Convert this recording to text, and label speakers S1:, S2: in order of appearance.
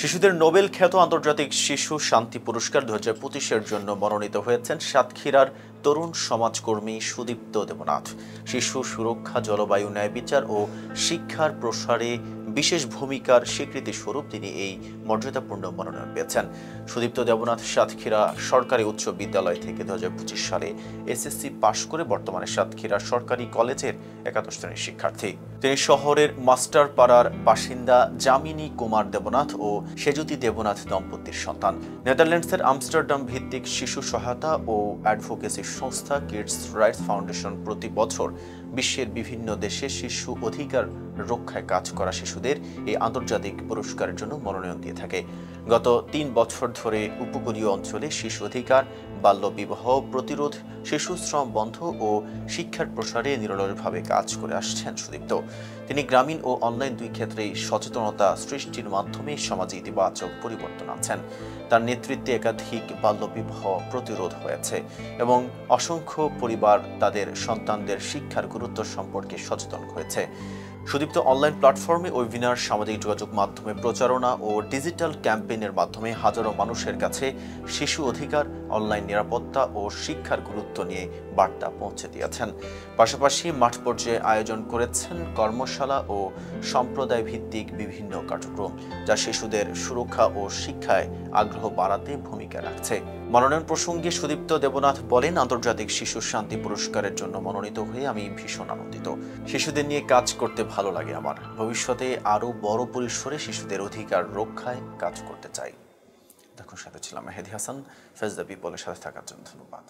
S1: শিশুদের নোবেল খ্যাত আন্তর্জাতিক শিশু শান্তি পুরস্কার 2025-এর জন্য মনোনীত হয়েছেন সাতক্ষীরার তরুণ সমাজকর্মী সুদীপ্ত দেবনাথ। শিশু সুরক্ষা, জলবায়ু ন্যায় বিচার ও শিক্ষার প্রসারে বিশেষ ভূমিকার স্বীকৃতি স্বরূপ তিনি এই মর্যাদাপূর্ণ মনোনয়ন পেয়েছেন। সুদীপ্ত দেবনাথ সাতক্ষীরা সরকারি উচ্চ বিদ্যালয় থেকে 2025 সালে এসএসসি পাশ করে বর্তমানে সাতক্ষীরা সরকারি কলেজের একাদশ শ্রেণীর শিক্ষার্থী। তিনি শহরের মাস্টারপাড়ার বাসিন্দা যামিনী কুমার দেবনাথ ও সেজুতি দেবনাথ দম্পতির সন্তান। নেদারল্যান্ডসের আমস্টারডাম ভিত্তিক শিশু সহায়তা ও অ্যাডভোকেসি সংস্থা কিডস রাইটস ফাউন্ডেশন প্রতি বছর বিশ্বের বিভিন্ন দেশে শিশু অধিকার রক্ষায় কাজ করা শিশুদের এই আন্তর্জাতিক পুরস্কারের জন্য মনোনয়ন দিয়ে থাকে। গত 3 বছর ধরে উপকূলীয় অঞ্চলে শিশু অধিকার, বাল্যবিবাহ প্রতিরোধ, শিশু শ্রম বন্ধ ও শিক্ষার প্রসারে নিরলসভাবে কাজ করে আসছেন সুদীপ্ত। তিনি গ্রামীণ ও অনলাইন দুই ক্ষেত্রেই সচেতনতা সৃষ্টির মাধ্যমে সমাজে ইতিবাচক পরিবর্তন আনছেন। তার নেতৃত্বে একাধিক বাল্যবিবাহ প্রতিরোধ হয়েছে এবং অসংখ্য পরিবার তাদের সন্তানদের শিক্ষার গুরুত্ব সম্পর্কে সচেতন হয়েছে। সুদীপ্ত অনলাইন প্ল্যাটফর্মে, ওয়েবিনার, সামাজিক যোগাযোগ মাধ্যমে প্রচারণা ও ডিজিটাল ক্যাম্পেইনের মাধ্যমে হাজারো মানুষের কাছে শিশু অধিকার, অনলাইন নিরাপত্তা ও শিক্ষার গুরুত্ব নিয়ে বার্তা পৌঁছে দিয়েছেন। পাশাপাশি মাঠ পর্যায়ে আয়োজন করেছেন কর্মশালা ও সম্প্রদায় ভিত্তিক বিভিন্ন কার্যক্রম, যা শিশুদের সুরক্ষা ও শিক্ষায় আগ্রহ বাড়াতে ভূমিকা রাখছে। মনোনয়ন প্রসঙ্গে সুদীপ্ত দেবনাথ বলেন, আন্তর্জাতিক শিশু শান্তি পুরস্কারের জন্য মনোনীত হয়ে আমি ভীষণ আনন্দিত। শিশুদের নিয়ে কাজ করতে ভালো লাগে আমার। ভবিষ্যতে আরও বড় পরিসরে শিশুদের অধিকার রক্ষায় কাজ করতে চাই। দেখুন, সাথে ছিলাম মেহেদি হাসান। ফেজ দ্য পিপলের সাথে থাকার জন্য ধন্যবাদ।